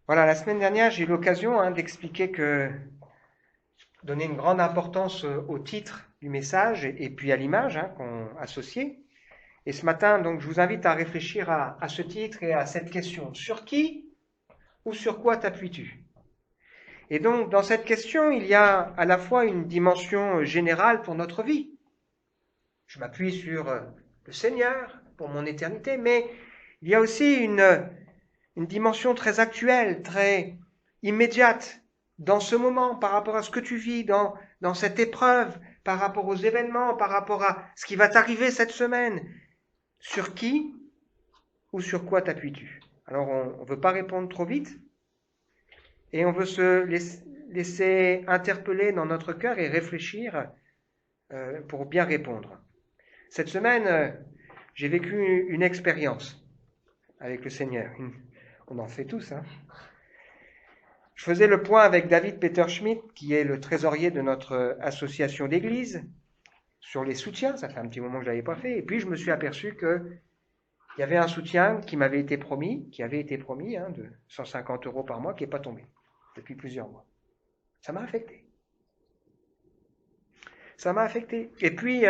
Voilà, la semaine dernière, j'ai eu l'occasion d'expliquer que donner une grande importance au titre du message et puis à l'image qu'on associe. Et ce matin, donc, je vous invite à réfléchir à ce titre et à cette question. Sur qui ou sur quoi t'appuies-tu? Et donc, dans cette question, il y a à la fois une dimension générale pour notre vie. Je m'appuie sur le Seigneur pour mon éternité, mais il y a aussi une dimension très actuelle, très immédiate, dans ce moment, par rapport à ce que tu vis, dans cette épreuve, par rapport aux événements, par rapport à ce qui va t'arriver cette semaine. Sur qui ou sur quoi t'appuies-tu? Alors, on ne veut pas répondre trop vite et on veut se laisser interpeller dans notre cœur et réfléchir pour bien répondre. Cette semaine, j'ai vécu une expérience avec le Seigneur. On en fait tous, hein. Je faisais le point avec David Peter Schmidt, qui est le trésorier de notre association d'église, sur les soutiens. Ça fait un petit moment que je ne l'avais pas fait. Et puis, je me suis aperçu qu'il y avait un soutien qui m'avait été promis, de 150 € par mois, qui n'est pas tombé depuis plusieurs mois. Ça m'a affecté. Ça m'a affecté. Et puis,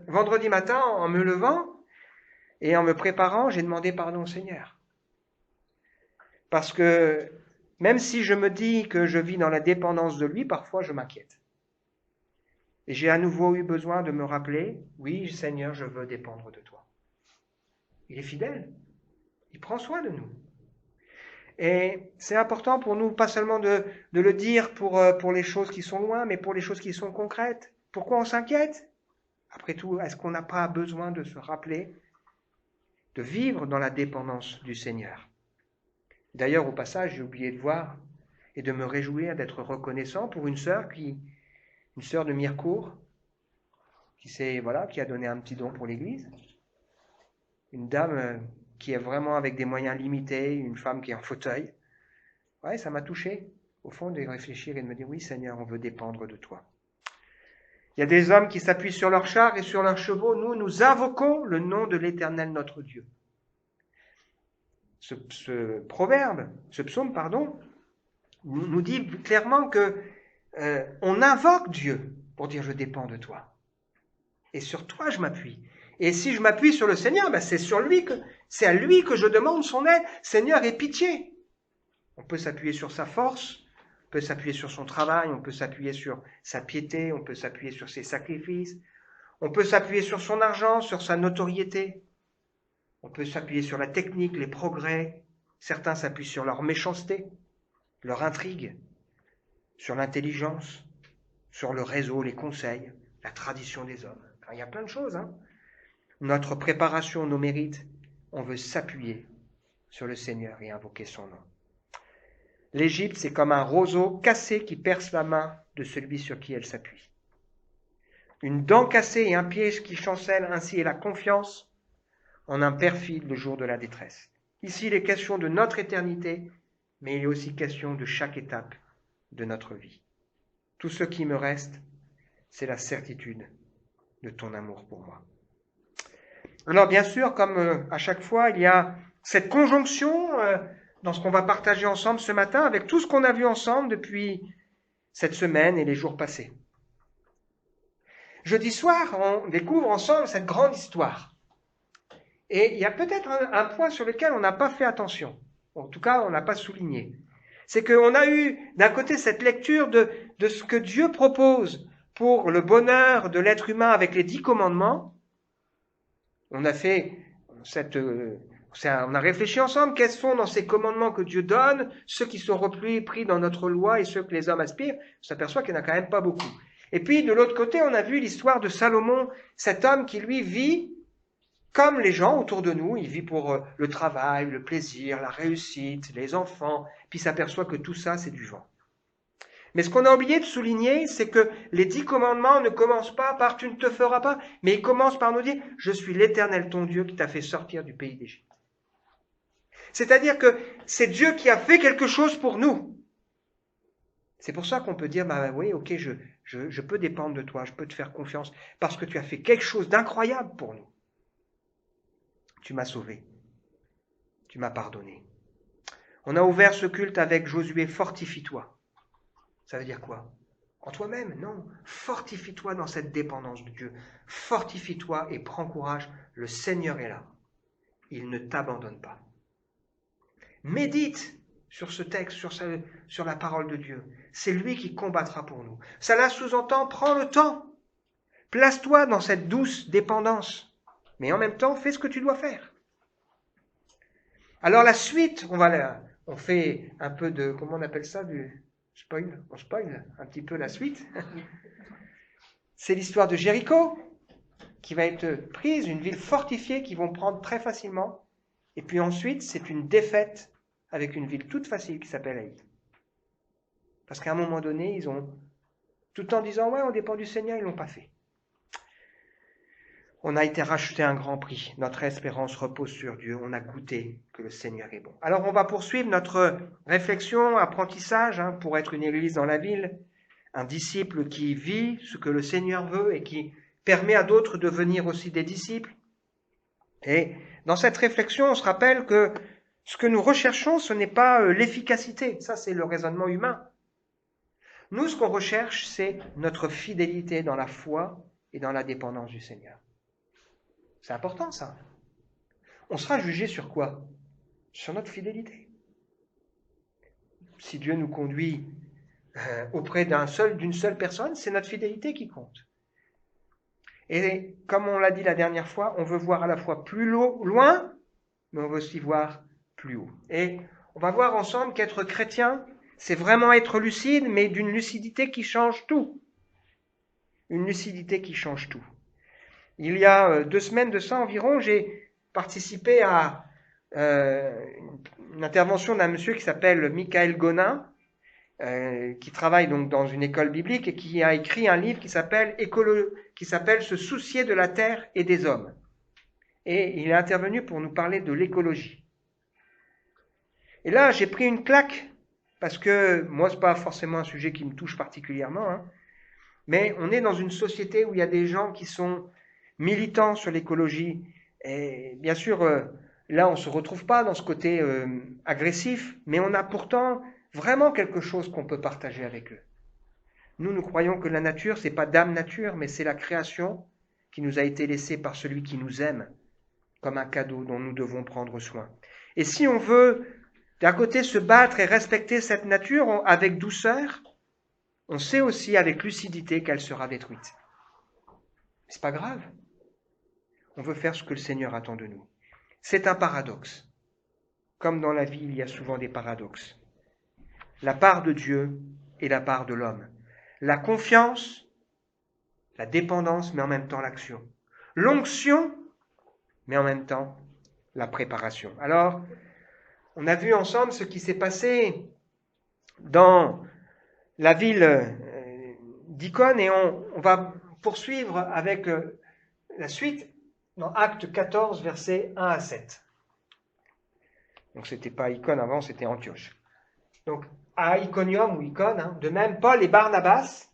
vendredi matin, en me levant et en me préparant, j'ai demandé pardon au Seigneur. Parce que même si je me dis que je vis dans la dépendance de lui, parfois je m'inquiète. Et j'ai à nouveau eu besoin de me rappeler, oui Seigneur, je veux dépendre de toi. Il est fidèle, il prend soin de nous. Et c'est important pour nous, pas seulement de le dire pour les choses qui sont loin, mais pour les choses qui sont concrètes. Pourquoi on s'inquiète? Après tout, est-ce qu'on n'a pas besoin de se rappeler, de vivre dans la dépendance du Seigneur? D'ailleurs, au passage, j'ai oublié de voir et de me réjouir, d'être reconnaissant pour une sœur de Mirecourt, qui a donné un petit don pour l'église. Une dame qui est vraiment avec des moyens limités, une femme qui est en fauteuil. Ouais, ça m'a touché, au fond, de réfléchir et de me dire, oui Seigneur, on veut dépendre de toi. Il y a des hommes qui s'appuient sur leurs chars et sur leurs chevaux. Nous invoquons le nom de l'Éternel notre Dieu. Ce psaume, nous dit clairement que on invoque Dieu pour dire je dépends de toi. Et sur toi je m'appuie. Et si je m'appuie sur le Seigneur, c'est à lui que je demande son aide. Seigneur, aie pitié. On peut s'appuyer sur sa force, on peut s'appuyer sur son travail, on peut s'appuyer sur sa piété, on peut s'appuyer sur ses sacrifices, on peut s'appuyer sur son argent, sur sa notoriété, on peut s'appuyer sur la technique, les progrès. Certains s'appuient sur leur méchanceté, leur intrigue, sur l'intelligence, sur le réseau, les conseils, la tradition des hommes. Enfin, il y a plein de choses. Notre préparation, nos mérites, on veut s'appuyer sur le Seigneur et invoquer son nom. L'Égypte, c'est comme un roseau cassé qui perce la main de celui sur qui elle s'appuie. Une dent cassée et un piège qui chancelle, ainsi est la confiance en un perfide le jour de la détresse. Ici, il est question de notre éternité, mais il est aussi question de chaque étape de notre vie. Tout ce qui me reste, c'est la certitude de ton amour pour moi. Alors bien sûr, comme à chaque fois, il y a cette conjonction dans ce qu'on va partager ensemble ce matin avec tout ce qu'on a vu ensemble depuis cette semaine et les jours passés. Jeudi soir, on découvre ensemble cette grande histoire. Et il y a peut-être un point sur lequel on n'a pas fait attention. En tout cas, on n'a pas souligné. C'est qu'on a eu d'un côté cette lecture de ce que Dieu propose pour le bonheur de l'être humain avec les 10 commandements. On a fait on a réfléchi ensemble quels sont dans ces commandements que Dieu donne, ceux qui sont repris dans notre loi et ceux que les hommes aspirent. On s'aperçoit qu'il n'y en a quand même pas beaucoup. Et puis de l'autre côté, on a vu l'histoire de Salomon, cet homme qui lui vit comme les gens autour de nous. Il vit pour le travail, le plaisir, la réussite, les enfants, puis s'aperçoit que tout ça, c'est du vent. Mais ce qu'on a oublié de souligner, c'est que les 10 commandements ne commencent pas par « tu ne te feras pas », mais ils commencent par nous dire « je suis l'Éternel ton Dieu qui t'a fait sortir du pays d'Égypte ». C'est-à-dire que c'est Dieu qui a fait quelque chose pour nous. C'est pour ça qu'on peut dire « oui, ok, je peux dépendre de toi, je peux te faire confiance, parce que tu as fait quelque chose d'incroyable pour nous. Tu m'as sauvé, tu m'as pardonné. » On a ouvert ce culte avec Josué, fortifie-toi. Ça veut dire quoi? En toi-même? Non. Fortifie-toi dans cette dépendance de Dieu. Fortifie-toi et prends courage. Le Seigneur est là. Il ne t'abandonne pas. Médite sur ce texte, sur la parole de Dieu. C'est lui qui combattra pour nous. Cela sous-entend, prends le temps. Place-toi dans cette douce dépendance. Mais en même temps, fais ce que tu dois faire. Alors la suite, on fait un peu de, comment on appelle ça, du spoil? On spoil un petit peu la suite. C'est l'histoire de Jéricho, qui va être prise, une ville fortifiée qu'ils vont prendre très facilement. Et puis ensuite, c'est une défaite avec une ville toute facile qui s'appelle Haï. Parce qu'à un moment donné, ils ont, tout en disant, ouais, on dépend du Seigneur, ils ne l'ont pas fait. On a été racheté un grand prix. Notre espérance repose sur Dieu. On a goûté que le Seigneur est bon. Alors, on va poursuivre notre réflexion, apprentissage, pour être une église dans la ville. Un disciple qui vit ce que le Seigneur veut et qui permet à d'autres de devenir aussi des disciples. Et dans cette réflexion, on se rappelle que ce que nous recherchons, ce n'est pas l'efficacité. Ça, c'est le raisonnement humain. Nous, ce qu'on recherche, c'est notre fidélité dans la foi et dans la dépendance du Seigneur. C'est important, ça. On sera jugé sur quoi? Sur notre fidélité. Si Dieu nous conduit auprès d'une seule personne, c'est notre fidélité qui compte. Et comme on l'a dit la dernière fois, on veut voir à la fois plus loin, mais on veut aussi voir plus haut. Et on va voir ensemble qu'être chrétien, c'est vraiment être lucide, mais d'une lucidité qui change tout. Une lucidité qui change tout. Il y a 2 semaines de ça environ, j'ai participé à une intervention d'un monsieur qui s'appelle Michael Gonin, qui travaille donc dans une école biblique et qui a écrit un livre qui s'appelle « Se soucier de la terre et des hommes ». Et il est intervenu pour nous parler de l'écologie. Et là, j'ai pris une claque, parce que moi, ce n'est pas forcément un sujet qui me touche particulièrement, mais on est dans une société où il y a des gens qui sont militants sur l'écologie. Et bien sûr, là, on ne se retrouve pas dans ce côté agressif, mais on a pourtant vraiment quelque chose qu'on peut partager avec eux. Nous croyons que la nature, ce n'est pas Dame Nature, mais c'est la création qui nous a été laissée par celui qui nous aime, comme un cadeau dont nous devons prendre soin. Et si on veut, d'un côté, se battre et respecter cette nature avec douceur, on sait aussi avec lucidité qu'elle sera détruite. C'est pas grave. On veut faire ce que le Seigneur attend de nous. C'est un paradoxe. Comme dans la vie, il y a souvent des paradoxes. La part de Dieu et la part de l'homme. La confiance, la dépendance, mais en même temps l'action. L'onction, mais en même temps la préparation. Alors, on a vu ensemble ce qui s'est passé dans la ville d'Icône et on va poursuivre avec la suite dans Actes 14, versets 1 à 7. Donc, ce n'était pas Icône avant, c'était Antioche. Donc, à Iconium ou Icône, de même, Paul et Barnabas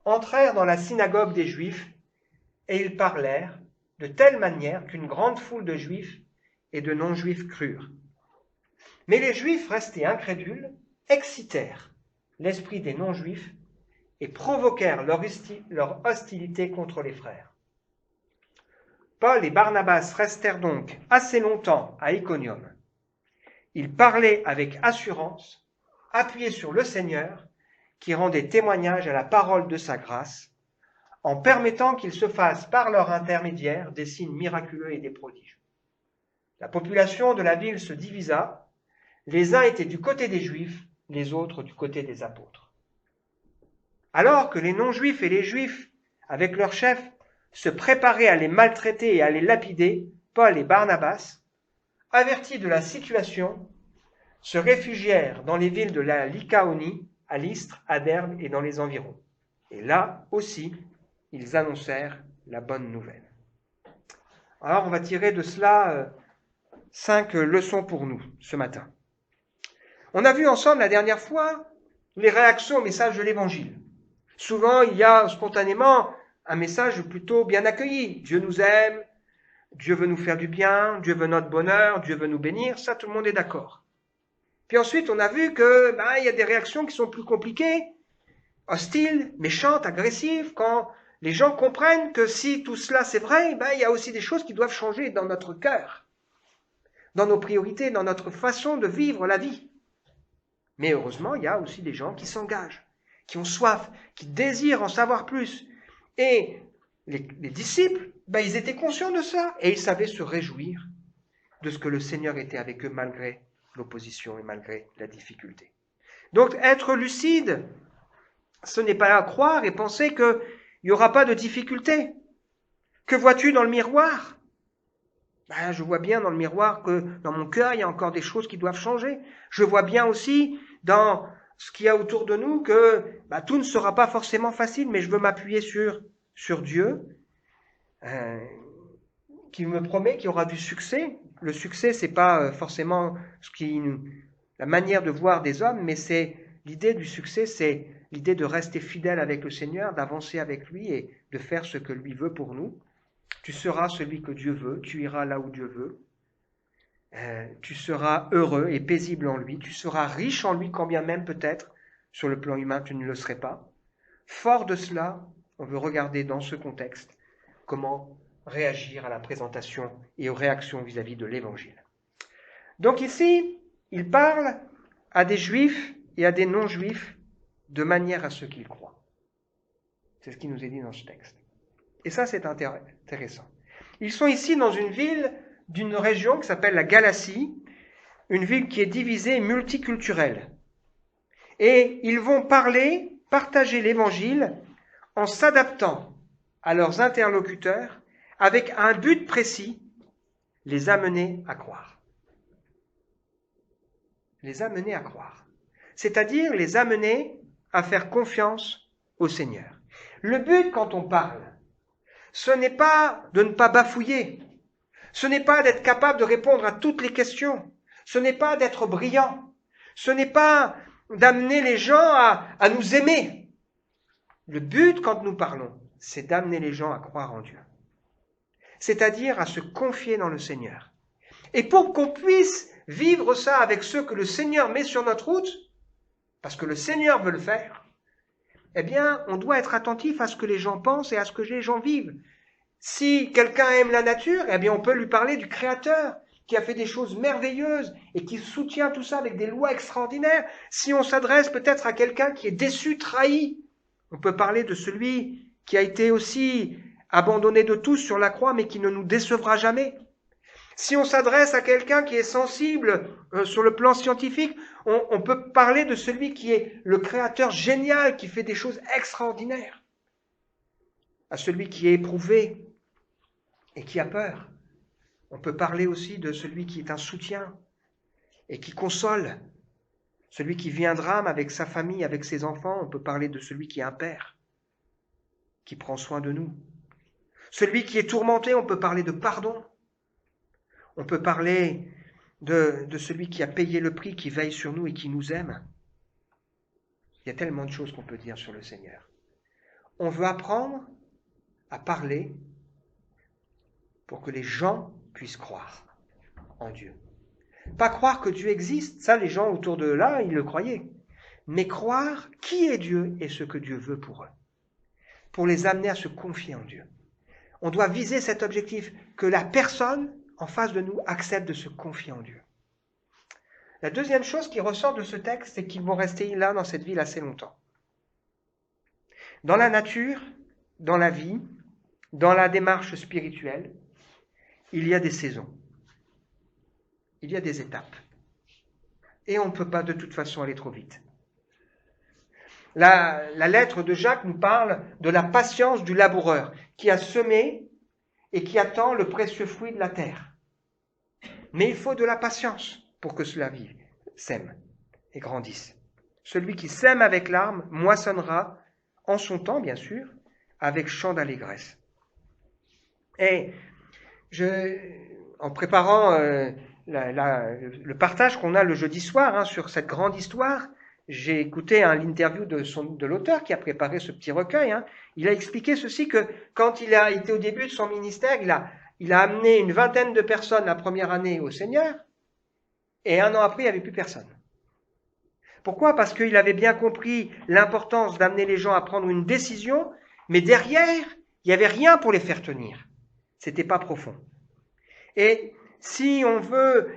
entrèrent dans la synagogue des Juifs et ils parlèrent de telle manière qu'une grande foule de Juifs et de non-Juifs crurent. Mais les Juifs, restés incrédules, excitèrent l'esprit des non-Juifs et provoquèrent leur hostilité contre les frères. Paul et Barnabas restèrent donc assez longtemps à Iconium. Ils parlaient avec assurance, appuyés sur le Seigneur, qui rendait témoignage à la parole de sa grâce, en permettant qu'il se fasse par leur intermédiaire des signes miraculeux et des prodiges. La population de la ville se divisa, les uns étaient du côté des Juifs, les autres du côté des apôtres. Alors que les non-Juifs et les Juifs, avec leurs chefs, se préparaient à les maltraiter et à les lapider, Paul et Barnabas, avertis de la situation, se réfugièrent dans les villes de la Lycaonie, à Lystre, à Derbe et dans les environs. Et là aussi, ils annoncèrent la bonne nouvelle. Alors, on va tirer de cela 5 leçons pour nous ce matin. On a vu ensemble la dernière fois les réactions au message de l'Évangile. Souvent, il y a spontanément un message plutôt bien accueilli. Dieu nous aime, Dieu veut nous faire du bien, Dieu veut notre bonheur, Dieu veut nous bénir, ça tout le monde est d'accord. Puis ensuite, on a vu que il y a des réactions qui sont plus compliquées, hostiles, méchantes, agressives, quand les gens comprennent que si tout cela c'est vrai, il y a aussi des choses qui doivent changer dans notre cœur, dans nos priorités, dans notre façon de vivre la vie. Mais heureusement, il y a aussi des gens qui s'engagent, qui ont soif, qui désirent en savoir plus. Et les disciples, ils étaient conscients de ça et ils savaient se réjouir de ce que le Seigneur était avec eux malgré l'opposition et malgré la difficulté. Donc être lucide, ce n'est pas à croire et penser qu'il n'y aura pas de difficulté. Que vois-tu dans le miroir? Je vois bien dans le miroir que dans mon cœur, il y a encore des choses qui doivent changer. Je vois bien aussi dans ce qu'il y a autour de nous que tout ne sera pas forcément facile, mais je veux m'appuyer sur Dieu, qui me promet qu'il y aura du succès. Le succès, c'est pas forcément la manière de voir des hommes, mais c'est l'idée du succès, c'est l'idée de rester fidèle avec le Seigneur, d'avancer avec lui et de faire ce que lui veut pour nous. Tu seras celui que Dieu veut, tu iras là où Dieu veut, tu seras heureux et paisible en lui, tu seras riche en lui, quand bien même peut-être, sur le plan humain, tu ne le serais pas. Fort de cela, on veut regarder dans ce contexte comment réagir à la présentation et aux réactions vis-à-vis de l'Évangile. Donc ici, il parle à des juifs et à des non-juifs de manière à ce qu'ils croient. C'est ce qui nous est dit dans ce texte. Et ça, c'est intéressant. Ils sont ici dans une ville d'une région qui s'appelle la Galatie, une ville qui est divisée, multiculturelle. Et ils vont partager l'Évangile en s'adaptant à leurs interlocuteurs avec un but précis, les amener à croire. Les amener à croire. C'est-à-dire les amener à faire confiance au Seigneur. Le but, quand on parle, ce n'est pas de ne pas bafouiller. Ce n'est pas d'être capable de répondre à toutes les questions. Ce n'est pas d'être brillant. Ce n'est pas d'amener les gens à nous aimer. Le but, quand nous parlons, c'est d'amener les gens à croire en Dieu. C'est-à-dire à se confier dans le Seigneur. Et pour qu'on puisse vivre ça avec ceux que le Seigneur met sur notre route, parce que le Seigneur veut le faire, on doit être attentif à ce que les gens pensent et à ce que les gens vivent. Si quelqu'un aime la nature, on peut lui parler du Créateur, qui a fait des choses merveilleuses et qui soutient tout ça avec des lois extraordinaires. Si on s'adresse peut-être à quelqu'un qui est déçu, trahi, on peut parler de celui qui a été aussi abandonné de tous sur la croix, mais qui ne nous décevra jamais. Si on s'adresse à quelqu'un qui est sensible sur le plan scientifique, on peut parler de celui qui est le Créateur génial, qui fait des choses extraordinaires. À celui qui est éprouvé et qui a peur. On peut parler aussi de celui qui est un soutien et qui console. Celui qui vit un drame avec sa famille, avec ses enfants, on peut parler de celui qui est un père, qui prend soin de nous. Celui qui est tourmenté, on peut parler de pardon. On peut parler de celui qui a payé le prix, qui veille sur nous et qui nous aime. Il y a tellement de choses qu'on peut dire sur le Seigneur. On veut apprendre à parler pour que les gens puissent croire en Dieu. Pas croire que Dieu existe, ça les gens autour de là, ils le croyaient. Mais croire qui est Dieu et ce que Dieu veut pour eux. Pour les amener à se confier en Dieu. On doit viser cet objectif, que la personne en face de nous accepte de se confier en Dieu. La deuxième chose qui ressort de ce texte, c'est qu'ils vont rester là dans cette ville assez longtemps. Dans la nature, dans la vie, dans la démarche spirituelle, il y a des saisons. Il y a des étapes. Et on ne peut pas de toute façon aller trop vite. La lettre de Jacques nous parle de la patience du laboureur qui a semé et qui attend le précieux fruit de la terre. Mais il faut de la patience pour que cela vive, sème et grandisse. Celui qui sème avec larmes moissonnera, en son temps bien sûr, avec chant d'allégresse. Et en préparant le partage qu'on a le jeudi soir sur cette grande histoire, j'ai écouté l'interview de l'auteur qui a préparé ce petit recueil. Il a expliqué ceci, que quand il a été au début de son ministère, il a amené une 20aine de personnes la première année au Seigneur, et 1 an après, il n'y avait plus personne. Pourquoi? Parce qu'il avait bien compris l'importance d'amener les gens à prendre une décision, mais derrière, il n'y avait rien pour les faire tenir. C'était pas profond. Et si on veut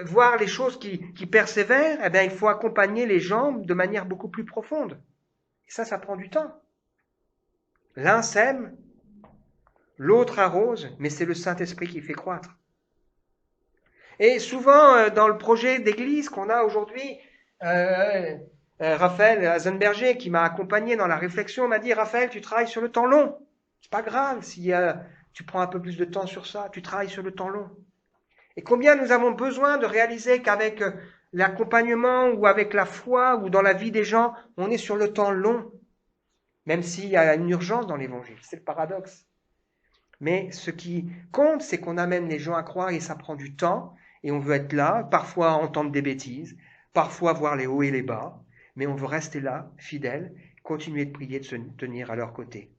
voir les choses qui persévèrent, eh bien, il faut accompagner les gens de manière beaucoup plus profonde. Et ça prend du temps. L'un sème, l'autre arrose, mais c'est le Saint-Esprit qui fait croître. Et souvent, dans le projet d'église qu'on a aujourd'hui, Raphaël Hasenberger, qui m'a accompagné dans la réflexion, m'a dit « Raphaël, tu travailles sur le temps long. C'est pas grave si tu prends un peu plus de temps sur ça, tu travailles sur le temps long. » Et combien nous avons besoin de réaliser qu'avec l'accompagnement ou avec la foi ou dans la vie des gens, on est sur le temps long, même s'il y a une urgence dans l'évangile. C'est le paradoxe. Mais ce qui compte, c'est qu'on amène les gens à croire et ça prend du temps et on veut être là, parfois entendre des bêtises, parfois voir les hauts et les bas, mais on veut rester là, fidèle, continuer de prier, de se tenir à leur côté.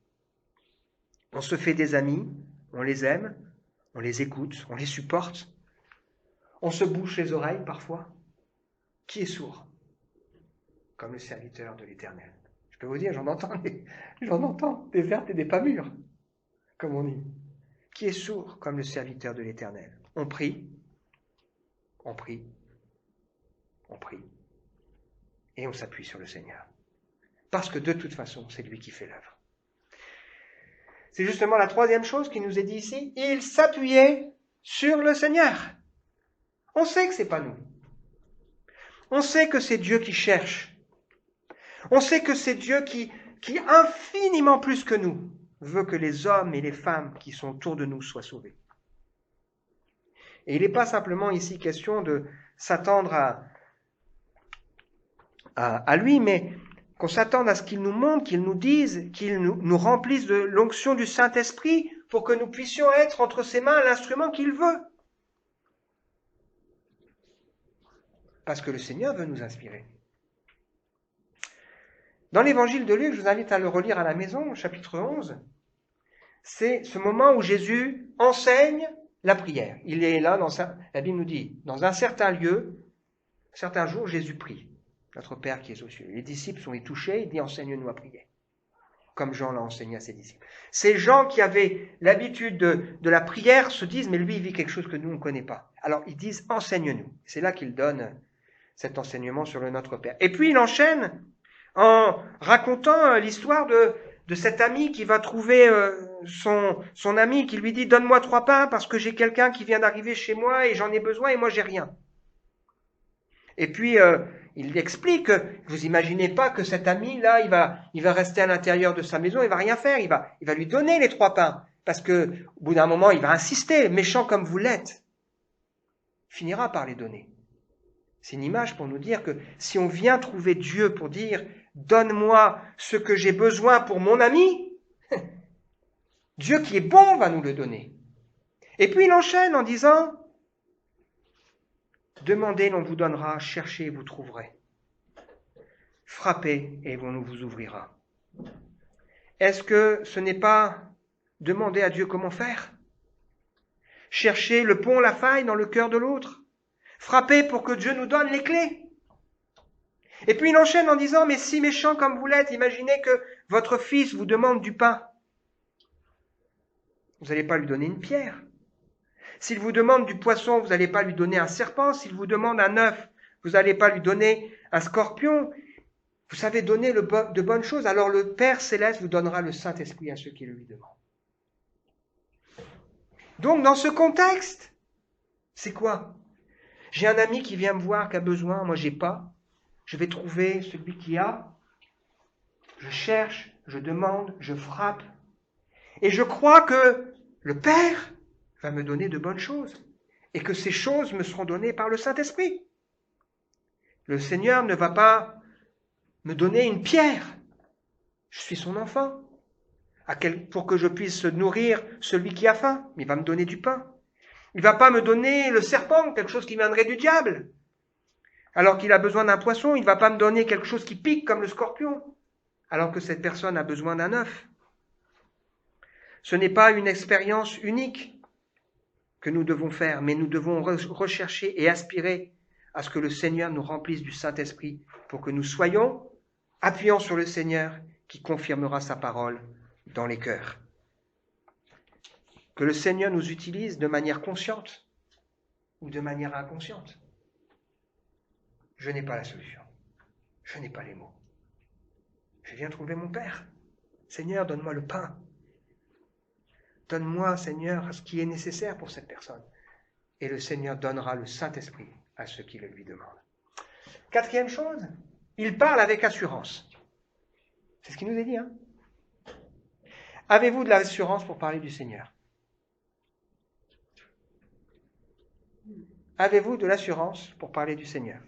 On se fait des amis, on les aime, on les écoute, on les supporte. On se bouche les oreilles parfois. Qui est sourd? Comme le serviteur de l'Éternel. Je peux vous dire, j'en entends des vertes et des pas mûres, comme on dit. Qui est sourd comme le serviteur de l'Éternel? On prie, on prie, on prie, et on s'appuie sur le Seigneur. Parce que de toute façon, c'est lui qui fait l'œuvre. C'est justement la troisième chose qui nous est dit ici. Il s'appuyait sur le Seigneur. On sait que c'est pas nous. On sait que c'est Dieu qui cherche. On sait que c'est Dieu qui infiniment plus que nous, veut que les hommes et les femmes qui sont autour de nous soient sauvés. Et il n'est pas simplement ici question de s'attendre à lui, mais qu'on s'attende à ce qu'il nous montre, qu'il nous dise, qu'il nous remplisse de l'onction du Saint-Esprit pour que nous puissions être entre ses mains l'instrument qu'il veut. Parce que le Seigneur veut nous inspirer. Dans l'évangile de Luc, je vous invite à le relire à la maison, au chapitre 11, c'est ce moment où Jésus enseigne la prière. Il est là, la Bible nous dit, dans un certain lieu, certains jours, Jésus prie, notre Père qui est aux cieux. Les disciples sont touchés, il dit, enseigne-nous à prier, comme Jean l'a enseigné à ses disciples. Ces gens qui avaient l'habitude de la prière se disent, mais lui, il vit quelque chose que nous, on ne connaît pas. Alors, ils disent, enseigne-nous. C'est là qu'il donne cet enseignement sur le Notre Père. Et puis, il enchaîne en racontant l'histoire de cet ami qui va trouver son ami qui lui dit « Donne-moi 3 pains parce que j'ai quelqu'un qui vient d'arriver chez moi et j'en ai besoin et moi j'ai rien. » Et puis il explique que vous imaginez pas que cet ami-là, il va rester à l'intérieur de sa maison, il va rien faire, il va lui donner les 3 pains parce que au bout d'un moment, il va insister, méchant comme vous l'êtes, il finira par les donner. C'est une image pour nous dire que si on vient trouver Dieu pour dire « Donne-moi ce que j'ai besoin pour mon ami », Dieu qui est bon va nous le donner. Et puis il enchaîne en disant « Demandez, l'on vous donnera, cherchez, vous trouverez. Frappez, et on vous ouvrira. » Est-ce que ce n'est pas demander à Dieu comment faire? Chercher le pont, la faille dans le cœur de l'autre? Frapper pour que Dieu nous donne les clés? Et puis il enchaîne en disant « Mais si méchant comme vous l'êtes, imaginez que votre fils vous demande du pain. Vous n'allez pas lui donner une pierre. S'il vous demande du poisson, vous n'allez pas lui donner un serpent. S'il vous demande un œuf, vous n'allez pas lui donner un scorpion. Vous savez donner de bonnes choses, alors le Père Céleste vous donnera le Saint-Esprit à ceux qui le lui demandent. » Donc dans ce contexte, c'est quoi? J'ai un ami qui vient me voir, qui a besoin, moi j'ai pas. Je vais trouver celui qui a. Je cherche, je demande, je frappe. Et je crois que le Père va me donner de bonnes choses. Et que ces choses me seront données par le Saint-Esprit. Le Seigneur ne va pas me donner une pierre. Je suis son enfant. Pour que je puisse nourrir celui qui a faim. Il va me donner du pain. Il ne va pas me donner le serpent, quelque chose qui viendrait du diable. Alors qu'il a besoin d'un poisson, il ne va pas me donner quelque chose qui pique comme le scorpion. Alors que cette personne a besoin d'un œuf. Ce n'est pas une expérience unique que nous devons faire, mais nous devons rechercher et aspirer à ce que le Seigneur nous remplisse du Saint-Esprit pour que nous soyons appuyant sur le Seigneur qui confirmera sa parole dans les cœurs. Que le Seigneur nous utilise de manière consciente ou de manière inconsciente. Je n'ai pas la solution. Je n'ai pas les mots. Je viens trouver mon Père. Seigneur, donne-moi le pain. Donne-moi, Seigneur, ce qui est nécessaire pour cette personne. Et le Seigneur donnera le Saint-Esprit à ceux qui le lui demandent. Quatrième chose, il parle avec assurance. C'est ce qu'il nous est dit. Hein? Avez-vous de l'assurance pour parler du Seigneur? Avez-vous de l'assurance pour parler du Seigneur?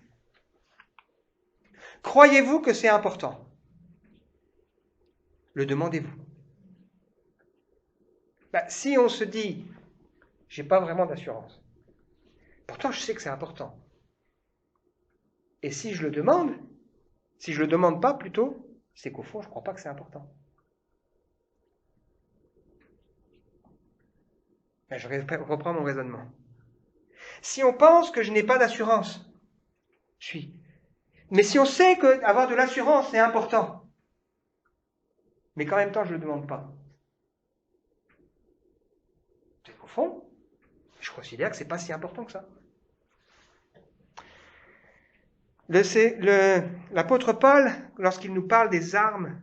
Croyez-vous que c'est important? Le demandez-vous? Si on se dit, j'ai pas vraiment d'assurance, pourtant je sais que c'est important. Et si je le demande, si je le demande pas plutôt, c'est qu'au fond je crois pas que c'est important. Je reprends mon raisonnement. Si on pense que je n'ai pas d'assurance, mais si on sait qu'avoir de l'assurance c'est important, mais qu'en même temps je ne le demande pas, c'est qu'au fond, je considère que c'est pas si important que ça. L'apôtre Paul, lorsqu'il nous parle des armes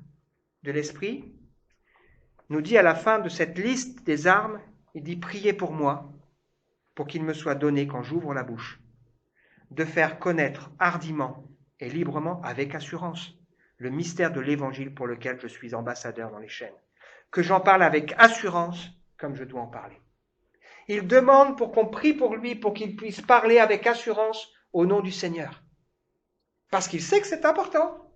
de l'esprit, nous dit à la fin de cette liste des armes, il dit « Priez pour moi, pour qu'il me soit donné quand j'ouvre la bouche, de faire connaître hardiment et librement, avec assurance, le mystère de l'évangile pour lequel je suis ambassadeur dans les chaînes, que j'en parle avec assurance comme je dois en parler. » Il demande pour qu'on prie pour lui, pour qu'il puisse parler avec assurance au nom du Seigneur. Parce qu'il sait que c'est important.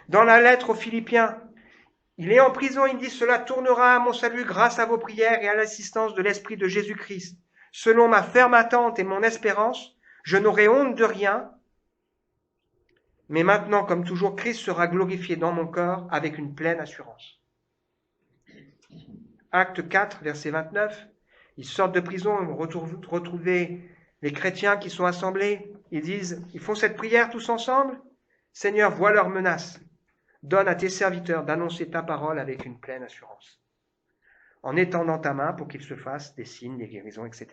Dans la lettre aux Philippiens, il est en prison, il dit « Cela tournera à mon salut grâce à vos prières et à l'assistance de l'Esprit de Jésus-Christ. Selon ma ferme attente et mon espérance, je n'aurai honte de rien. Mais maintenant, comme toujours, Christ sera glorifié dans mon corps avec une pleine assurance. » Acte 4, verset 29. Ils sortent de prison, ils vont retrouver les chrétiens qui sont assemblés. Ils font cette prière tous ensemble. « Seigneur, vois leurs menaces. Donne à tes serviteurs d'annoncer ta parole avec une pleine assurance, en étendant ta main pour qu'ils se fassent des signes, des guérisons, etc. »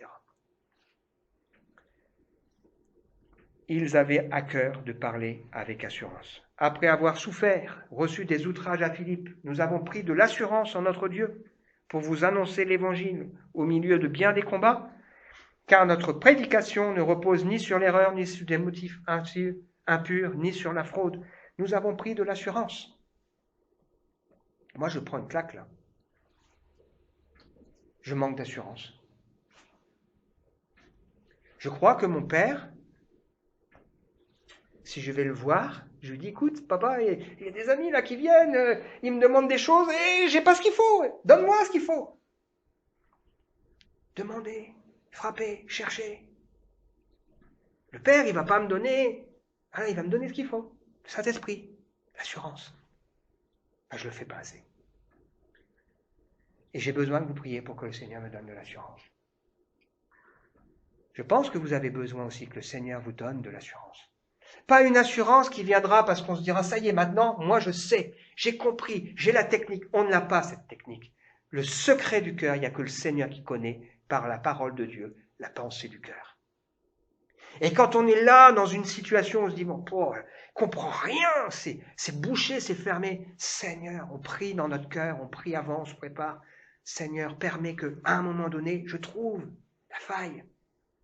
Ils avaient à cœur de parler avec assurance. Après avoir souffert, reçu des outrages à Philippe, nous avons pris de l'assurance en notre Dieu pour vous annoncer l'Évangile au milieu de bien des combats, car notre prédication ne repose ni sur l'erreur, ni sur des motifs impurs, ni sur la fraude. Nous avons pris de l'assurance. Moi, je prends une claque, là. Je manque d'assurance. Je crois que mon père, si je vais le voir, je lui dis, écoute, papa, il y a des amis là qui viennent, ils me demandent des choses et j'ai pas ce qu'il faut. Donne-moi ce qu'il faut. Demandez, frappez, cherchez. Le père, il va pas me donner, il va me donner ce qu'il faut. Le Saint-Esprit, l'assurance. Je le fais pas assez. Et j'ai besoin que vous priez pour que le Seigneur me donne de l'assurance. Je pense que vous avez besoin aussi que le Seigneur vous donne de l'assurance. Pas une assurance qui viendra parce qu'on se dira, ça y est, maintenant, moi je sais, j'ai compris, j'ai la technique. On ne l'a pas, cette technique. Le secret du cœur, il n'y a que le Seigneur qui connaît, par la parole de Dieu, la pensée du cœur. Et quand on est là, dans une situation, on se dit, bon, on comprend rien, c'est bouché, c'est fermé. Seigneur, on prie dans notre cœur, on prie avant, on se prépare. Seigneur, permets qu'à un moment donné, je trouve la faille.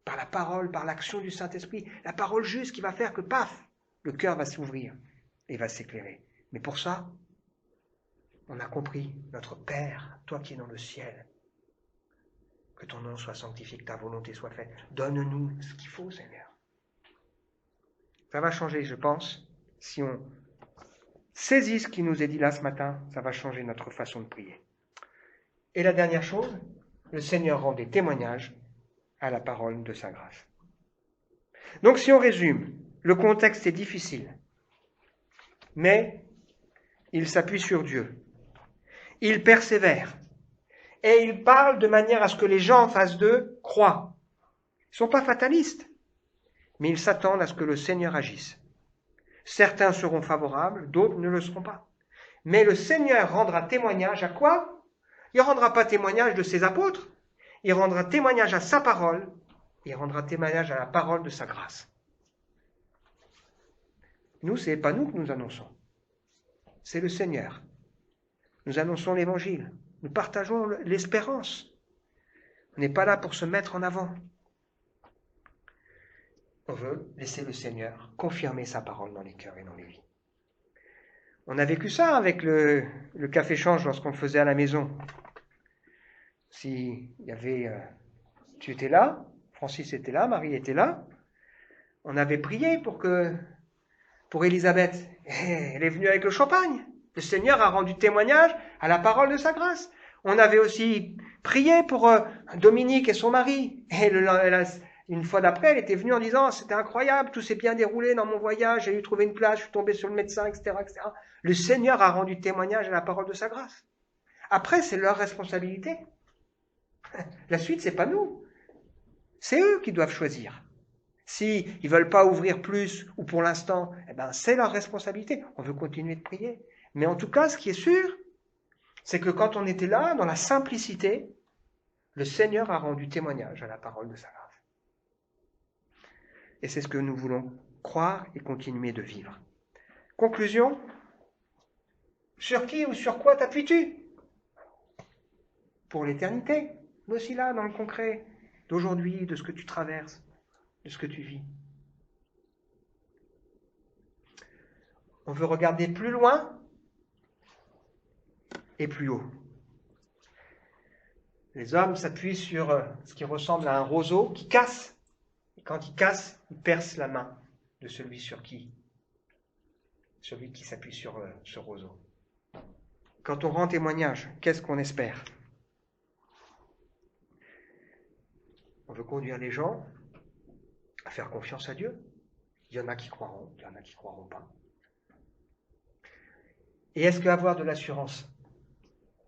Par la parole, par l'action du Saint-Esprit, la parole juste qui va faire que, paf, le cœur va s'ouvrir et va s'éclairer. Mais pour ça, on a compris, notre Père, toi qui es dans le ciel, que ton nom soit sanctifié, que ta volonté soit faite. Donne-nous ce qu'il faut, Seigneur. Ça va changer, je pense, si on saisit ce qui nous est dit là ce matin, ça va changer notre façon de prier. Et la dernière chose, le Seigneur rend des témoignages à la parole de sa grâce. Donc si on résume, le contexte est difficile, mais il s'appuie sur Dieu. Il persévère et il parle de manière à ce que les gens en face d'eux croient. Ils ne sont pas fatalistes. mais ils s'attendent à ce que le Seigneur agisse. Certains seront favorables, d'autres ne le seront pas. Mais le Seigneur rendra témoignage à quoi? Il ne rendra pas témoignage de ses apôtres, il rendra témoignage à sa parole, il rendra témoignage à la parole de sa grâce. Nous, ce n'est pas nous que nous annonçons, c'est le Seigneur. Nous annonçons l'Évangile, nous partageons l'espérance. On n'est pas là pour se mettre en avant. On veut laisser le Seigneur confirmer sa parole dans les cœurs et dans les vies. On a vécu ça avec le café-change lorsqu'on le faisait à la maison. Si il y avait, tu étais là, Francis était là, Marie était là, on avait prié pour Élisabeth. Elle est venue avec le champagne. Le Seigneur a rendu témoignage à la parole de sa grâce. On avait aussi prié pour Dominique et son mari. Et une fois d'après, elle était venue en disant « C'était incroyable, tout s'est bien déroulé dans mon voyage, j'ai eu trouvé une place, je suis tombé sur le médecin, etc. etc. » Le Seigneur a rendu témoignage à la parole de sa grâce. Après, c'est leur responsabilité. La suite, c'est pas nous. C'est eux qui doivent choisir. S'ils ne veulent pas ouvrir plus, ou pour l'instant, eh ben, c'est leur responsabilité. On veut continuer de prier. Mais en tout cas, ce qui est sûr, c'est que quand on était là, dans la simplicité, le Seigneur a rendu témoignage à la parole de sa grâce. Et c'est ce que nous voulons croire et continuer de vivre. Conclusion, sur qui ou sur quoi t'appuies-tu? Pour l'éternité, mais aussi là, dans le concret, d'aujourd'hui, de ce que tu traverses, de ce que tu vis. On veut regarder plus loin et plus haut. Les hommes s'appuient sur ce qui ressemble à un roseau qui casse. Et quand il casse, il perce la main de celui qui s'appuie sur ce roseau. Quand on rend témoignage, qu'est-ce qu'on espère? On veut conduire les gens à faire confiance à Dieu. Il y en a qui croiront, il y en a qui ne croiront pas. Et est-ce qu'avoir de l'assurance,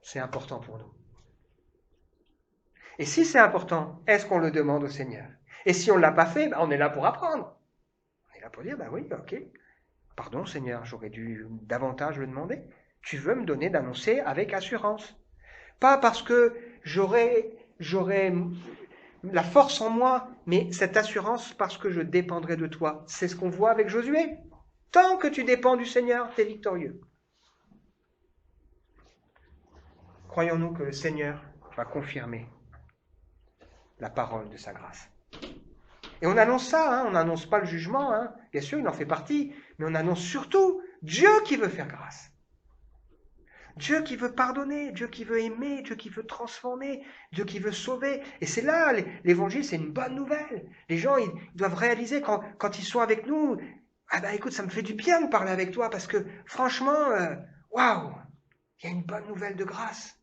c'est important pour nous? Et si c'est important, est-ce qu'on le demande au Seigneur? Et si on ne l'a pas fait, on est là pour apprendre. On est là pour dire, oui, ok. Pardon Seigneur, j'aurais dû davantage le demander. Tu veux me donner d'annoncer avec assurance. Pas parce que j'aurais la force en moi, mais cette assurance parce que je dépendrai de toi. C'est ce qu'on voit avec Josué. Tant que tu dépends du Seigneur, tu es victorieux. Croyons-nous que le Seigneur va confirmer la parole de sa grâce. Et on annonce ça, on n'annonce pas le jugement, bien sûr, il en fait partie, mais on annonce surtout Dieu qui veut faire grâce. Dieu qui veut pardonner, Dieu qui veut aimer, Dieu qui veut transformer, Dieu qui veut sauver. Et c'est là, l'évangile, c'est une bonne nouvelle. Les gens, ils doivent réaliser quand ils sont avec nous, écoute, ça me fait du bien de parler avec toi, parce que franchement, waouh, il y a une bonne nouvelle de grâce.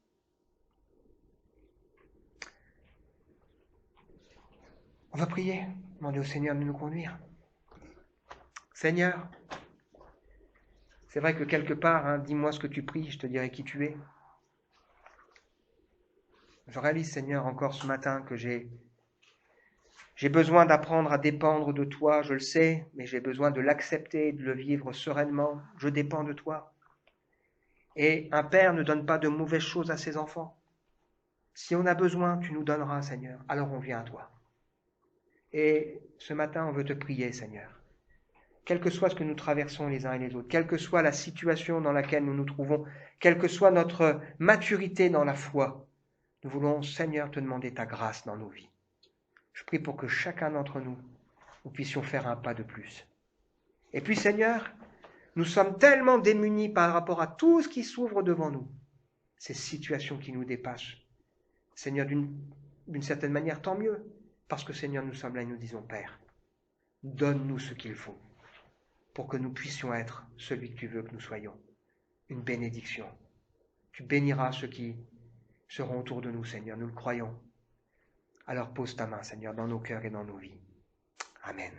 On va prier, demander au Seigneur de nous conduire. Seigneur, c'est vrai que quelque part, dis-moi ce que tu pries, je te dirai qui tu es. Je réalise, Seigneur, encore ce matin que j'ai besoin d'apprendre à dépendre de toi, je le sais, mais j'ai besoin de l'accepter, de le vivre sereinement. Je dépends de toi. Et un père ne donne pas de mauvaises choses à ses enfants. Si on a besoin, tu nous donneras, Seigneur. Alors on vient à toi. Et ce matin, on veut te prier, Seigneur. Quel que soit ce que nous traversons les uns et les autres, quelle que soit la situation dans laquelle nous nous trouvons, quelle que soit notre maturité dans la foi, nous voulons, Seigneur, te demander ta grâce dans nos vies. Je prie pour que chacun d'entre nous, nous puissions faire un pas de plus. Et puis, Seigneur, nous sommes tellement démunis par rapport à tout ce qui s'ouvre devant nous, ces situations qui nous dépassent. Seigneur, d'une certaine manière, tant mieux, parce que, Seigneur, nous sommes là et nous disons, Père, donne-nous ce qu'il faut pour que nous puissions être celui que tu veux que nous soyons, une bénédiction. Tu béniras ceux qui seront autour de nous, Seigneur, nous le croyons. Alors pose ta main, Seigneur, dans nos cœurs et dans nos vies. Amen.